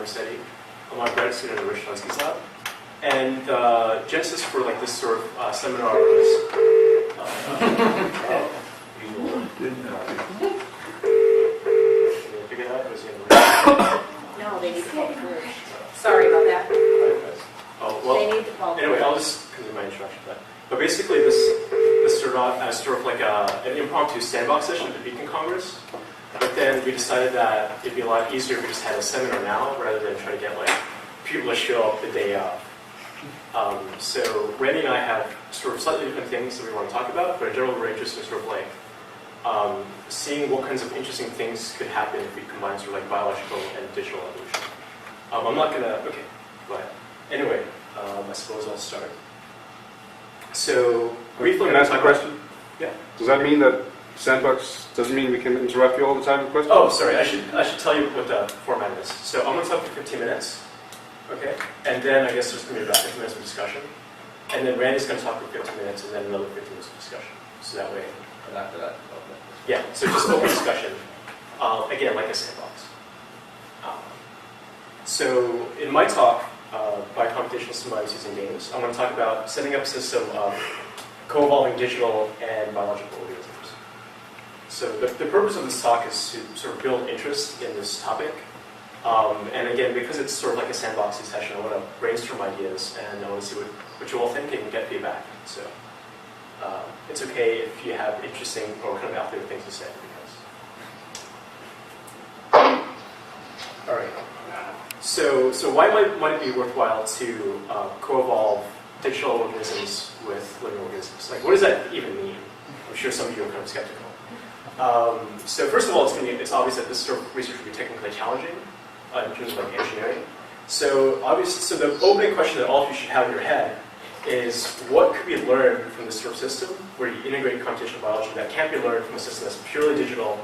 Maddamsetti. I'm a grad student at Rohan Maddamsetti. And genesis for like this sort of seminar was. No, they need to call first. Sorry about that. Oh, well, they need to call anyway, first. I'll just continue my introduction to that. But basically, this started off as sort of like an impromptu sandbox session at the Beacon Congress. But then we decided that it'd be a lot easier if we just had a seminar now rather than try to get like people to show up the day of. So Randy and I have sort of slightly different things that we want to talk about, but in general we're interested in sort of like seeing what kinds of interesting things could happen if we combine sort of like biological and digital evolution. I'm not gonna, okay, go ahead. Anyway, I suppose I'll start. So briefly, can I ask a question? Yeah. Does that mean that Sandbox doesn't mean we can interrupt you all the time with questions? Oh, sorry. I should tell you what the format is. So I'm going to talk for 15 minutes, okay? And then I guess there's going to be about 15 minutes of discussion. And then Randy's going to talk for 15 minutes, and then another 15 minutes of discussion. So that way. And after that, okay. Yeah. So just open discussion. Again, like a sandbox. So in my talk, Bio-Computational Symbioses and Games, I'm going to talk about setting up a system of co-evolving digital and biological organisms. So the purpose of this talk is to sort of build interest in this topic. And again, because it's sort of like a sandboxy session, I want to brainstorm ideas and I want to see what you all think and get feedback. So it's okay if you have interesting or kind of out there things to say. All right. So why might it be worthwhile to co-evolve digital organisms with living organisms? Like, what does that even mean? I'm sure some of you are kind of skeptical. So first of all, it's obvious that this sort of research would be technically challenging in terms of like engineering. So the opening question that all of you should have in your head is, what could we learn from this sort of system where you integrate computational biology that can't be learned from a system that's purely digital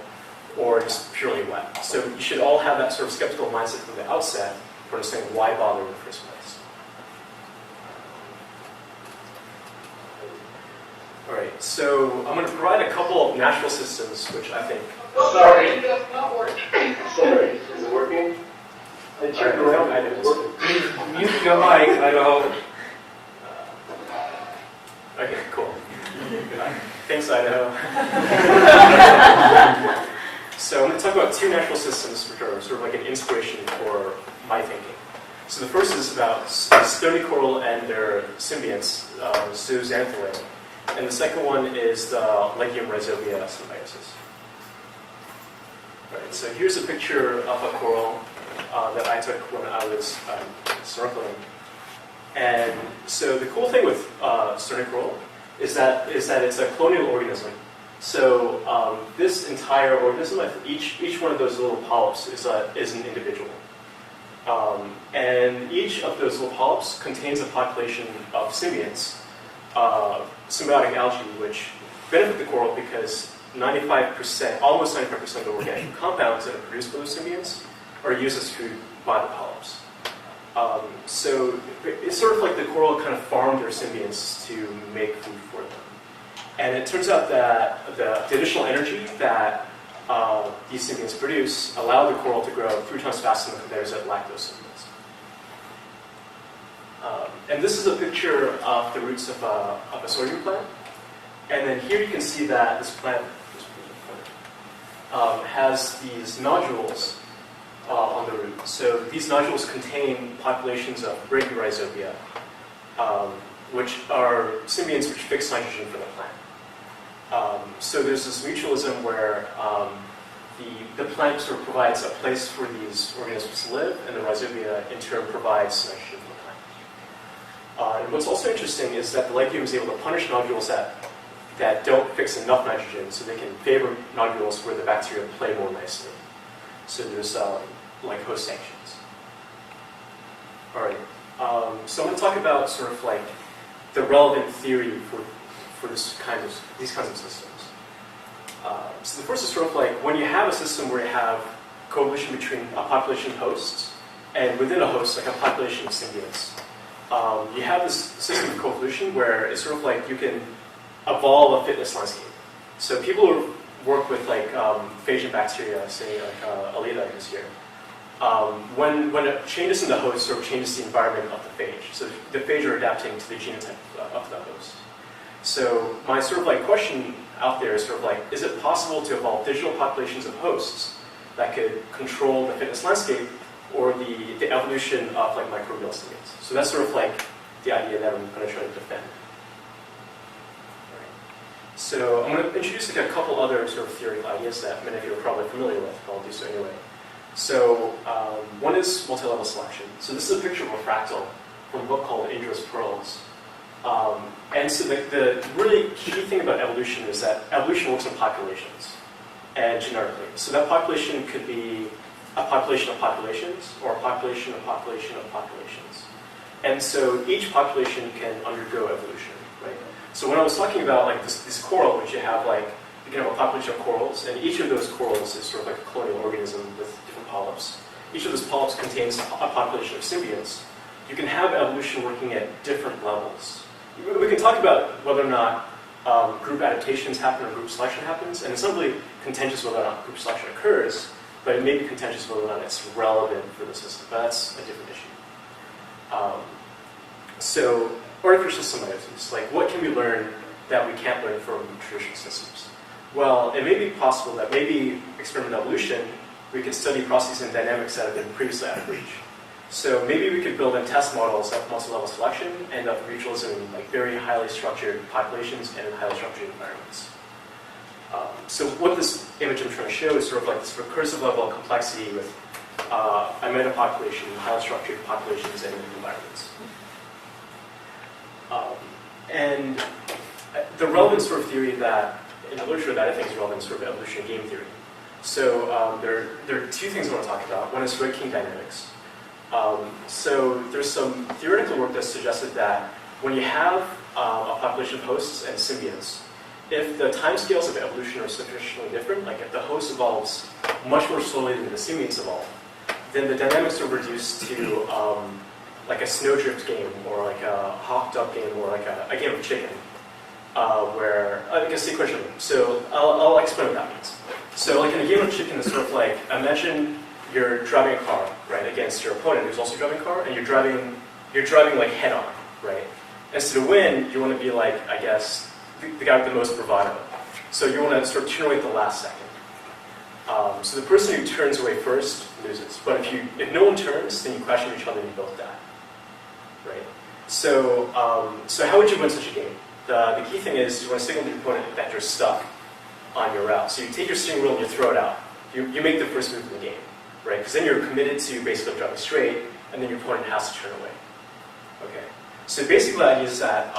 or just purely web? So you should all have that sort of skeptical mindset from the outset for understanding why bother in the first place. All right, so I'm going to provide a couple of natural systems, which I think... Sorry, it does not work. Sorry, is it working? I checked around. I did. Mute your mic, I know. Okay, cool. Thanks, Idaho. So I'm going to talk about two natural systems which are sort of like an inspiration for my thinking. So the first is about stony coral and their symbionts, zooxanthellae. And the second one is the legume rhizobia symbiosis. Right, so here's a picture of a coral that I took when I was snorkeling. And so the cool thing with stony coral is that it's a colonial organism. So this entire organism, each one of those little polyps is an individual. And each of those little polyps contains a population of symbionts, symbiotic algae, which benefit the coral because 95%, almost 95% of the organic compounds that are produced by those symbionts are used as food by the polyps. So it's sort of like the coral kind of farmed their symbionts to make food for them. And it turns out that the additional energy that these symbionts produce allow the coral to grow 3 times faster than compares that lack those symbionts. And this is a picture of the roots of a sorghum plant. And then here you can see that this plant has these nodules on the root. So these nodules contain populations of Brachyrhizobia, which are symbionts which fix nitrogen for the plant. So there's this mutualism where the plant sort of provides a place for these organisms to live, and the rhizobia in turn provides nitrogen for the plant. And what's also interesting is that the legume is able to punish nodules that don't fix enough nitrogen, so they can favor nodules where the bacteria play more nicely. So there's like host sanctions. All right. So I'm going to talk about sort of like the relevant theory for these kinds of systems. So the first is sort of like when you have a system where you have coevolution between a population of hosts, and within a host, like a population of symbionts, you have this system of coevolution where it's sort of like you can evolve a fitness landscape. So people who work with like phage bacteria, say like Alida is here, when it changes in the host sort of changes the environment of the phage. So the phage are adapting to the genotype of the host. So my sort of like question out there is sort of like, is it possible to evolve digital populations of hosts that could control the fitness landscape or the evolution of like microbial stimulants? So that's sort of like the idea that I'm going to try to defend. So I'm going to introduce like a couple other sort of theoretical ideas that many of you are probably familiar with, but I'll do so anyway. So one is multilevel selection. So this is a picture of a fractal from a book called Dangerous Pearls. And so the really key thing about evolution is that evolution works in populations and generically. So that population could be a population of populations or a population of population of populations. And so each population can undergo evolution, right? So when I was talking about like this coral, which you have like, you can have a population of corals, and each of those corals is sort of like a colonial organism with different polyps. Each of those polyps contains a population of symbionts. You can have evolution working at different levels. We can talk about whether or not group adaptations happen or group selection happens, and it's not really contentious whether or not group selection occurs, but it may be contentious whether or not it's relevant for the system. But that's a different issue. So artificial symbiosis, like what can we learn that we can't learn from traditional systems? Well, it may be possible that maybe experimental evolution, we could study processes and dynamics that have been previously out of reach. So maybe we could build in test models of multi-level selection and of mutualism in like very highly structured populations and in highly structured environments. So what this image I'm trying to show is sort of like this recursive level of complexity with a meta-population, highly structured populations and environments. And the relevant sort of theory that, in the literature that I think is relevant is sort of evolution game theory. So there are two things I want to talk about. One is ranking dynamics. So there's some theoretical work that suggested that when you have a population of hosts and symbionts, if the timescales of evolution are sufficiently different, like if the host evolves much more slowly than the symbionts evolve, then the dynamics are reduced to like a snowdrift game, or like a hawk duck game, or like a game of chicken, where like a sequential game. So I'll explain what that means. So like in a game of chicken, it's sort of like, imagine you're driving a car, right, against your opponent who's also driving a car, and you're driving like head on, right? And so to win, you want to be like, I guess, the guy with the most bravado. So you want to sort of turn away at the last second. So the person who turns away first loses. But if no one turns, then you crash into each other and you both die. Right? So how would you win such a game? The key thing is you want to signal to your opponent that you're stuck on your route. So you take your steering wheel and you throw it out. You make the first move in the game, right? Because then you're committed to basically driving straight, and then your opponent has to turn away. Okay. So basically, the idea is that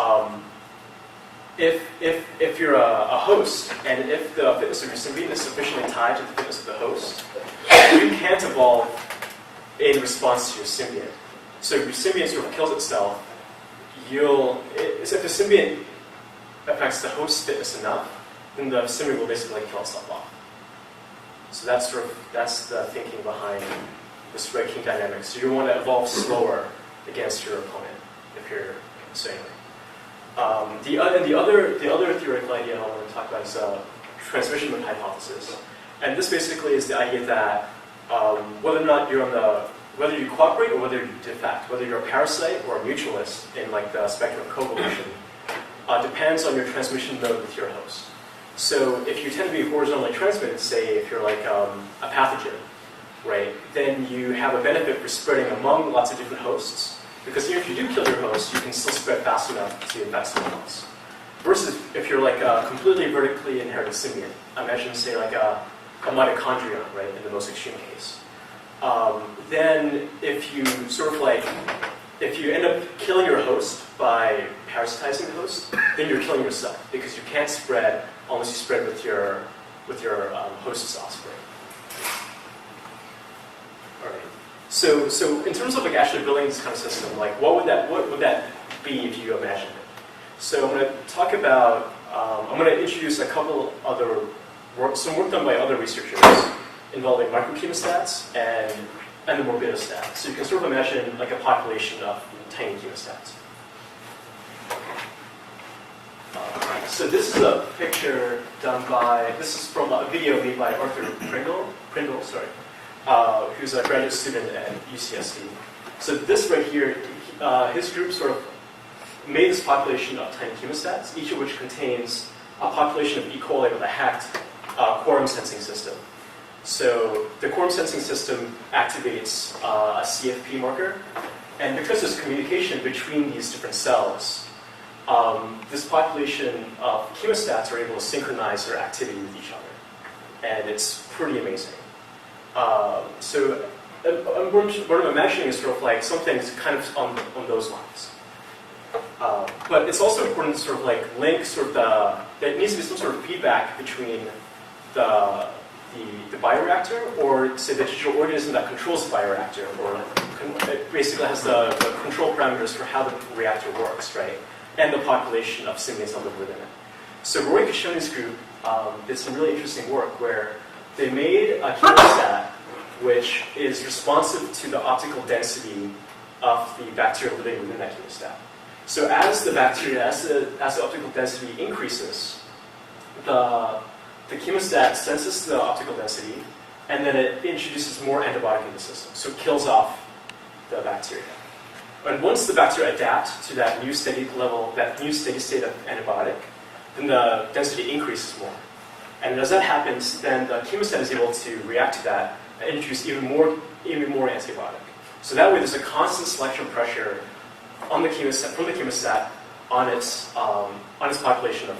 if you're a host, and if the fitness of your symbiont is sufficiently tied to the fitness of the host, you can't evolve in response to your symbiont. So if your symbiont sort of kills itself, if the symbiont affects the host's fitness enough, then the symbiont will basically kill itself off. So that's the thinking behind this ranking dynamic. So you want to evolve slower against your opponent if you're so anyway. The other theoretical idea I want to talk about is transmission mode hypothesis, and this basically is the idea that whether or not whether you cooperate or whether you defect, whether you're a parasite or a mutualist in like the spectrum of coevolution, depends on your transmission mode with your host. So if you tend to be horizontally transmitted, say if you're like a pathogen, right, then you have a benefit for spreading among lots of different hosts. Because even if you do kill your host, you can still spread fast enough to infect someone else. Versus if you're like a completely vertically inherited symbiont, imagine say like a mitochondrion, right, in the most extreme case. Then if you if you end up killing your host by parasitizing the host, then you're killing yourself because you can't spread unless you spread with your host's offspring. All right. So in terms of like actually building this kind of system, like what would that be if you imagined it? So I'm going to talk about I'm going to introduce a couple other some work done by other researchers involving microchemostats and the Morbidostats. So you can sort of imagine like a population of tiny chemostats. So this is a picture done by, this is from a video made by Arthur Prindle, who's a graduate student at UCSD. So this right here, his group sort of made this population of tiny chemostats, each of which contains a population of E. coli with a hacked quorum sensing system. So the quorum sensing system activates a CFP marker, and because there's communication between these different cells, this population of chemostats are able to synchronize their activity with each other, and it's pretty amazing. So what I'm imagining is sort of like something kind of on those lines. But it's also important to sort of like link sort of there needs to be some sort of feedback between the bioreactor, or say the digital organism that controls the bioreactor, or it basically has the control parameters for how the reactor works, right? And the population of symbionts that live within it. So Roy Kashoni's group did some really interesting work where they made a chemostat which is responsive to the optical density of the bacteria living within that chemostat. So as the bacteria, as the optical density increases, the chemostat senses the optical density, and then it introduces more antibiotic in the system. So it kills off the bacteria. And once the bacteria adapt to that new steady level, that new steady state of antibiotic, then the density increases more. And as that happens, then the chemostat is able to react to that and introduce even more antibiotic. So that way, there's a constant selection pressure on the chemostat, from the chemostat on its population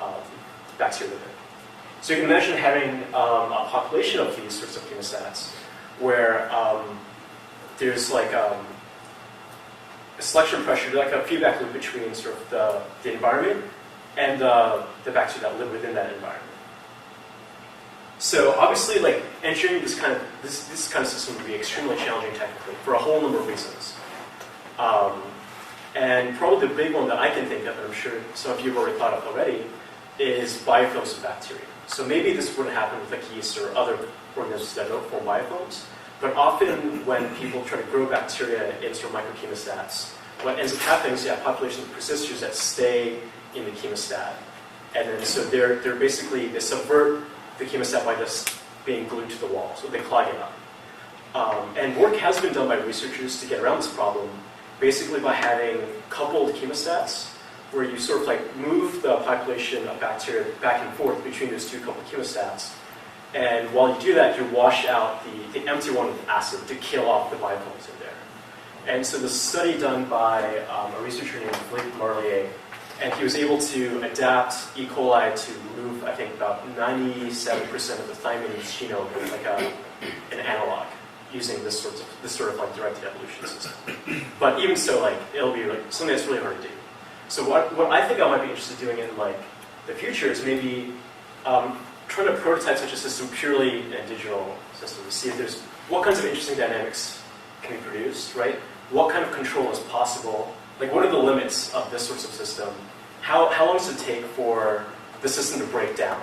of bacteria within. So you can imagine having a population of these sorts of chemostats where there's like a selection pressure, like a feedback loop between sort of the environment and the bacteria that live within that environment. So obviously, like engineering this kind of system would be extremely challenging technically for a whole number of reasons. And probably the big one that I can think of, and I'm sure some of you have already thought of already, is biofilms of bacteria. So maybe this wouldn't happen with like yeast or other organisms that don't form biofilms, but often when people try to grow bacteria in sort of microchemostats, what ends up happening is you have populations of persisters that stay in the chemostat, and then so they subvert the chemostat by just being glued to the wall, so they clog it up. And work has been done by researchers to get around this problem, basically by having coupled chemostats, where you sort of like move the population of bacteria back and forth between those two coupled chemostats. And while you do that, you wash out the empty one with acid to kill off the biofilms in there. And so the study done by a researcher named Philippe Marlier, and he was able to adapt E. coli to remove, I think, about 97% of the thymine genome with like an analog, using this sort of like directed evolution system. But even so, like it'll be like something that's really hard to do. So what I think I might be interested in doing in like the future is maybe trying to prototype such a system purely in a digital system to see if there's what kinds of interesting dynamics can be produced, right? What kind of control is possible? Like, what are the limits of this sort of system? How long does it take for the system to break down,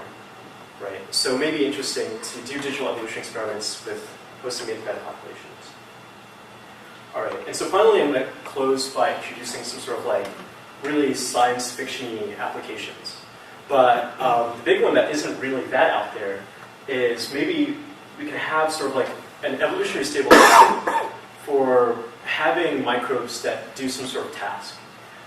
right? So maybe interesting to do digital evolution experiments with post-symbiotic populations. All right, and so finally I'm going to close by introducing some sort of like really science fiction-y applications. But the big one that isn't really that out there is maybe we can have sort of like an evolutionary stabilization for having microbes that do some sort of task.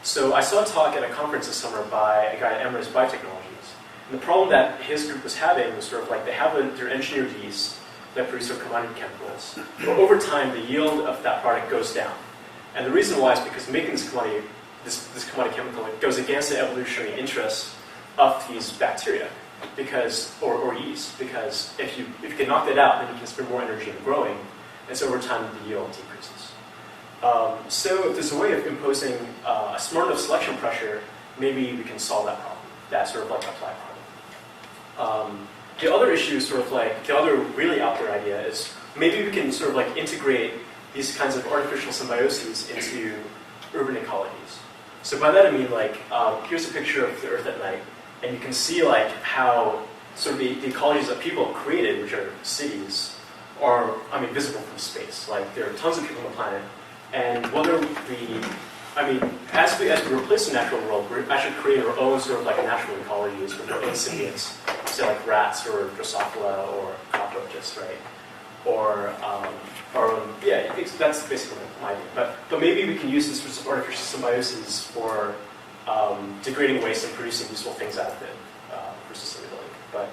So I saw a talk at a conference this summer by a guy at Emirates Biotechnologies. And the problem that his group was having was sort of like they have their engineered yeast that produce their commodity chemicals. But over time, the yield of that product goes down. And the reason why is because making this commodity chemical, it goes against the evolutionary interest of these bacteria, or yeast, because if you can knock that out, then you can spend more energy in growing, and so over time the yield decreases. So if there's a way of imposing a smart enough selection pressure, maybe we can solve that problem, that sort of like applied problem. The other issue is sort of like, the other really out there idea is maybe we can sort of like integrate these kinds of artificial symbioses into urban ecologies. So by that I mean like, here's a picture of the Earth at night, and you can see like how sort of the ecologies that people have created, which are cities, are, visible from space. Like there are tons of people on the planet, and whether as we replace the natural world, we're actually creating our own sort of like natural ecologies with our own symbionts, say like rats or Drosophila or cockroaches, right? Yeah, that's basically my idea. But maybe we can use this sort of artificial symbiosis for degrading waste and producing useful things out of it for sustainability. But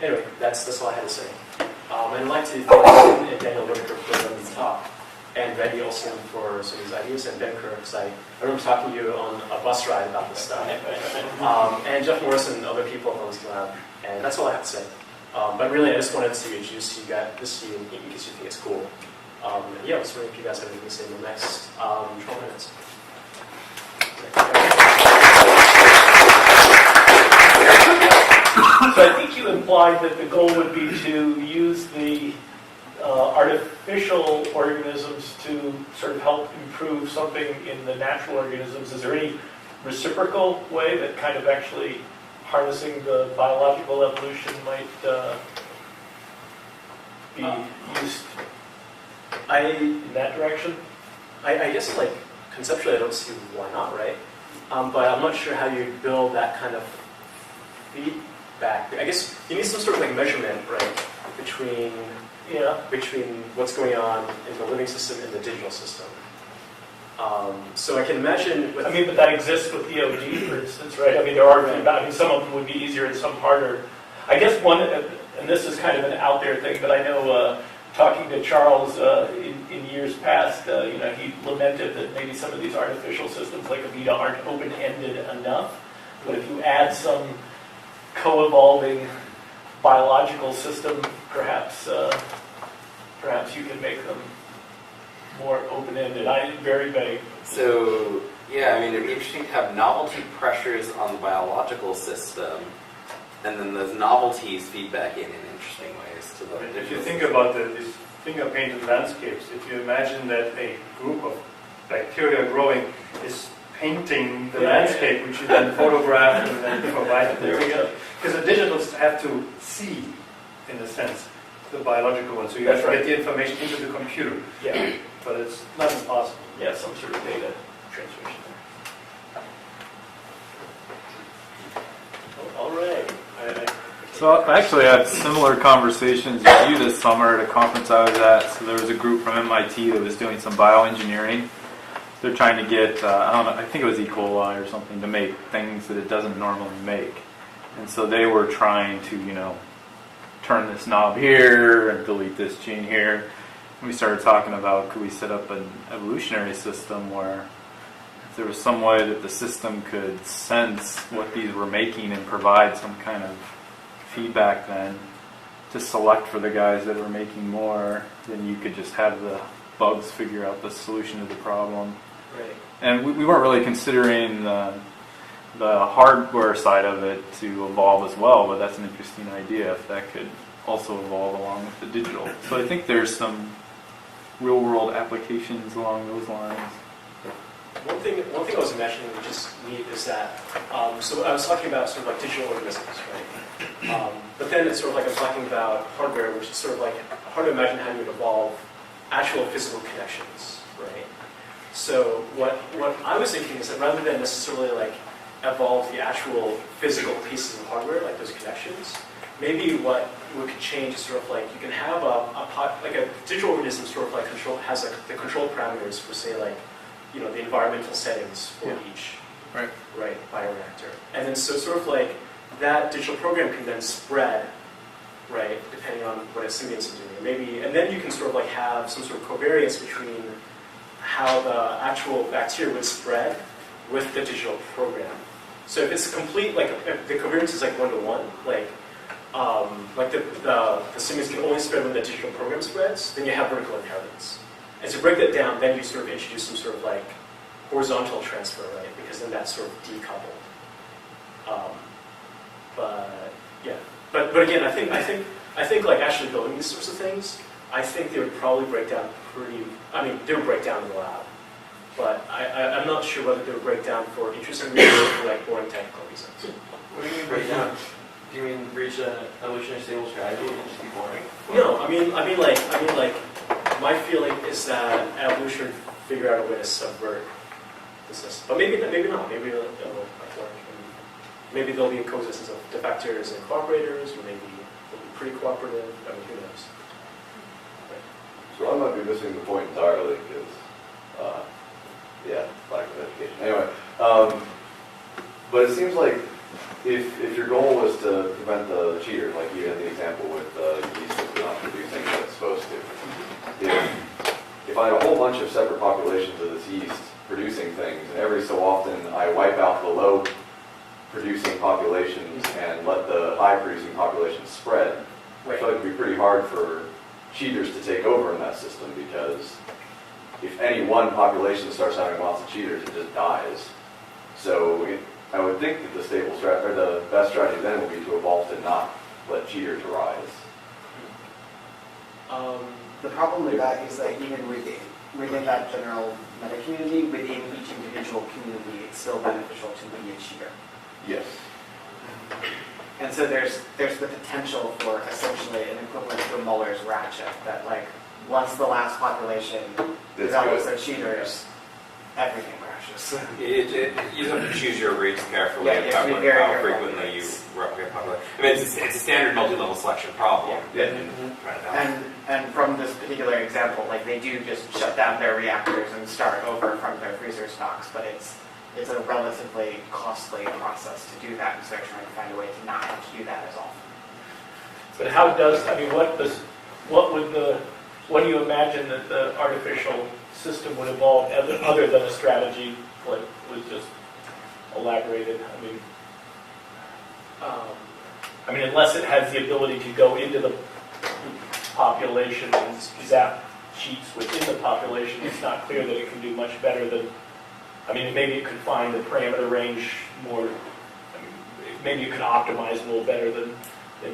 anyway, that's all I had to say. And I'd like to thank Tim and Daniel Whitaker for letting me talk, and Randy Olson for some of these ideas, and Ben Kerr, because I remember talking to you on a bus ride about this stuff, and Jeff Morris and other people on this lab, and that's all I have to say. But really, I just wanted to introduce you guys this to you in case you think it's cool. And yeah, I was wondering if you guys have anything to say in the next 12 minutes. So I think you implied that the goal would be to use the artificial organisms to sort of help improve something in the natural organisms. Is there any reciprocal way that kind of actually harnessing the biological evolution might be used in that direction? I guess, like, conceptually, I don't see why not, right? But I'm not sure how you build that kind of feedback. I guess you need some sort of like measurement, right, between what's going on in the living system and the digital system. So I can imagine. But that exists with DOD, for instance, right? I mean, there are. Some of them would be easier and some harder. I guess one, and this is kind of an out there thing, but I know talking to Charles in years past, he lamented that maybe some of these artificial systems like Avita aren't open-ended enough. But if you add some co-evolving biological system, perhaps you can make them more open-ended. Very vague. So, yeah, it'd be interesting to have novelty pressures on the biological system, and then those novelties feedback in interesting ways to the. If you think about these finger-painted landscapes, if you imagine that a group of bacteria growing is painting the landscape, which you then photograph and then provide. There we go. Because the digitals have to see, in a sense, the biological one. So you have to get the information into the computer. Yeah. But it's not impossible. Yeah, some sort of data transmission there. All right. So I actually had similar conversations with you this summer at a conference I was at. So there was a group from MIT that was doing some bioengineering. They're trying to get, I think it was E. coli or something, to make things that it doesn't normally make. And so they were trying to, turn this knob here and delete this gene here. And we started talking about, could we set up an evolutionary system where if there was some way that the system could sense what these were making and provide some kind of feedback then to select for the guys that were making more, then you could just have the bugs figure out the solution to the problem. Right. And we weren't really considering the hardware side of it to evolve as well, but that's an interesting idea if that could also evolve along with the digital. So I think there's some real-world applications along those lines. One thing I was imagining, which is neat, is that so I was talking about sort of like digital organisms, right? But then it's sort of like I'm talking about hardware, which is sort of like hard to imagine how you would evolve actual physical connections, right? So what I was thinking is that rather than necessarily like evolve the actual physical pieces of hardware, like those connections, maybe what we could change is sort of like you can have a digital organism sort of like has like the control parameters for, say, like the environmental settings for each bioreactor, and then so sort of like that digital program can then spread, right, depending on what its symbionts are doing, maybe, and then you can sort of like have some sort of covariance between how the actual bacteria would spread with the digital program. So if it's complete, like if the covariance is like 1-to-1, like the symbionts can only spread when the digital program spreads, then you have vertical inheritance. And to break that down, then you sort of introduce some sort of like horizontal transfer, right? Because then that's sort of decoupled. But again, I think like actually building these sorts of things, I think they would probably break down they would break down in the lab. But I'm not sure whether they would break down for interesting reasons or for like boring technical reasons. What do you mean break down? Do you mean reach an evolutionary stable strategy and just be boring? No, I mean like my feeling is that evolution would figure out a way to subvert the system. But maybe not. Maybe they'll like work. Maybe there'll be a coexistence of defectors and cooperators, or maybe they'll be pretty cooperative. Who knows? I might be missing the point entirely because, yeah, lack of education. Anyway, but it seems like if your goal was to prevent the cheater, like you had the example with yeast that's not producing what it's supposed to, if I had a whole bunch of separate populations of this yeast producing things, and every so often I wipe out the low producing populations and let the high producing populations spread, I feel like it would be pretty hard for cheaters to take over in that system, because if any one population starts having lots of cheaters, it just dies. So I would think that the stable or the best strategy then would be to evolve to not let cheaters arise. The problem with that is that even within that general meta community, within each individual community, it's still beneficial to be a cheater. Yes. And so there's the potential for essentially an equivalent to a Muller's ratchet, that like once the last population develops their cheaters, everything crashes. You have to choose your rates carefully Yeah, you have to be about very how careful. frequently you replicate population. I mean, it's a standard multi-level selection problem. Yeah. Trying to balance. And from this particular example, like they do just shut down their reactors and start over from their freezer stocks, but it's a relatively costly process to do that, and so they're trying to find a way to not have to do that as often. But how does, I mean, what do you imagine that the artificial system would evolve other than a strategy like was just elaborated? I mean, unless it has the ability to go into the population and zap cheats within the population, it's not clear that it can do much better than, I mean, maybe it could find the parameter range more, maybe it could optimize a little better than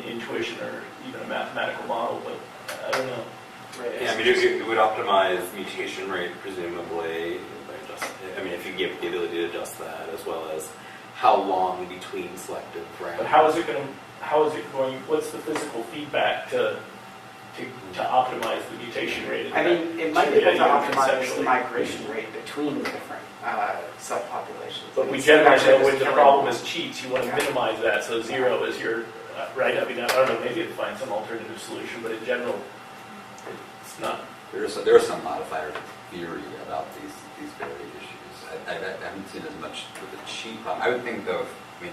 intuition or even a mathematical model, but I don't know. Yeah, I mean, it would optimize mutation rate, presumably. I mean, if you give the ability to adjust that, as well as how long between selective rounds. But how is it going, what's the physical feedback to optimize the mutation rate? I mean, it might be able to optimize the conceptually. migration rate between the different subpopulations. But we It's generally actually know just when the killing problem them. is cheats, you want to minimize that, so 0 is your, right? I mean, I don't know, maybe it'd find some alternative solution, but in general, it's not. There is some modifier theory about these very issues. I haven't seen as much with the cheat problem. I would think I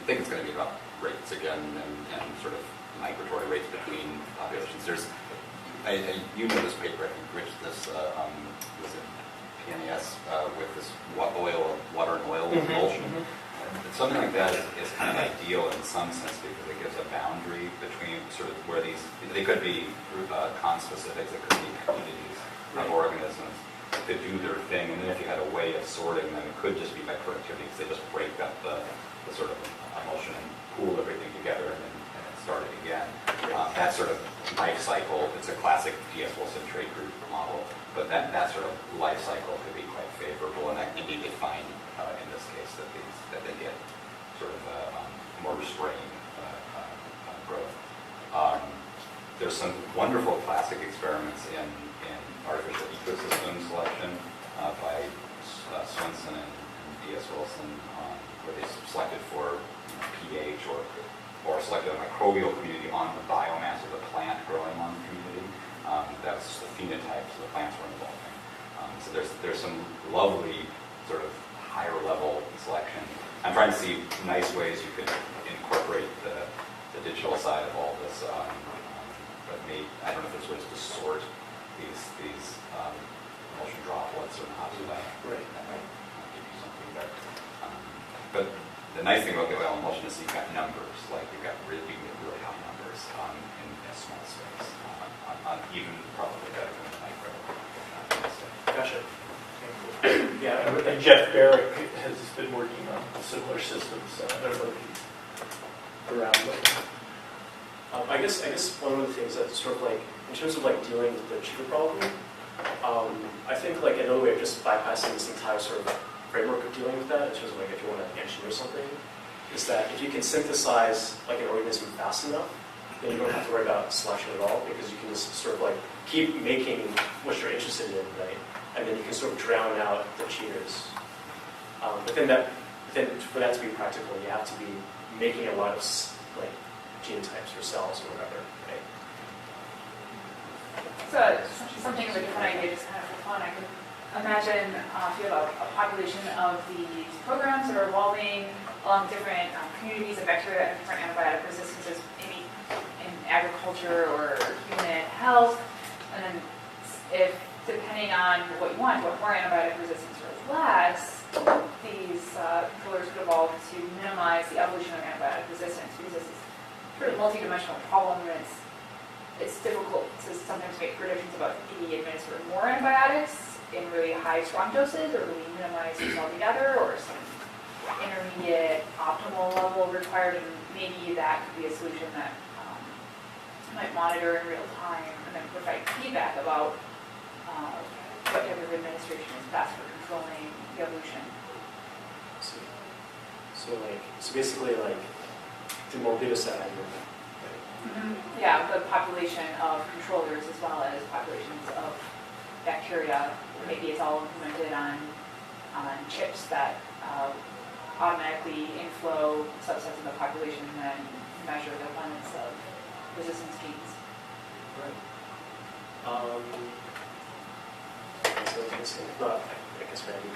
think it's going to be about rates again and sort of migratory rates between populations. You know this paper, I think, Rich, this was in PNAS with this water and oil emulsion. Something like that is kind of ideal in some sense because it gives a boundary between sort of where they could be conspecifics, it could be communities of organisms that could do their thing, and then if you had a way of sorting them, it could just be by productivity because they just break up the sort of emulsion and pool everything together and then start it again. That sort of life cycle, it's a classic DS Wilson trade group model, but that sort of life cycle could be quite favorable, and indeed they find in this case that they get sort of more restrained growth. There's some wonderful classic experiments in artificial ecosystem selection by Swenson and D.S. Wilson, where they selected for pH or selected a microbial community on the biomass of the plant growing on the community. That's the phenotypes the plants were involving. So there's some lovely sort of higher level selection. I'm trying to see nice ways you could incorporate the digital side of all this, but I don't know if there's ways to sort these emulsion droplets or not. So that might give you something there. But the nice thing about the oil emulsion is you've got numbers, like you can get really high numbers in a small space, even probably better than the micro. Gotcha. Yeah, and Jeff Barrick has been working on similar systems, so I don't know if he's around. But I guess one of the things that's sort of like, in terms of like dealing with the cheaper problem, I think like another way of just bypassing this entire sort of framework of dealing with that, in terms of like if you want to engineer something, is that if you can synthesize like an organism fast enough, then you don't have to worry about selection at all, because you can just sort of like keep making what you're interested in, right? And then you can sort of drown out the cheaters. But then for that to be practical, you have to be making a lot of like genotypes or cells or whatever, right? So something of a different idea, just kind of for fun. I could imagine if you have a population of these programs that are evolving along different communities of bacteria and different antibiotic resistances, maybe in agriculture or human health, and then if depending on what you want more antibiotic resistance or less, these controllers could evolve to minimize the evolution of antibiotic resistance, because this is sort of multidimensional problem, and it's difficult to sometimes make predictions about do we administer more antibiotics in really high strong doses, or do we minimize these altogether, or some intermediate optimal level required, and maybe that could be a solution that might monitor in real time and then provide feedback about what type of administration is best for controlling the evolution. So basically like the Morbidostat idea. Yeah, the population of controllers as well as populations of bacteria. Maybe it's all implemented on chips that automatically inflow subsets of the population and then measure the abundance of resistance genes. Right. So I guess maybe.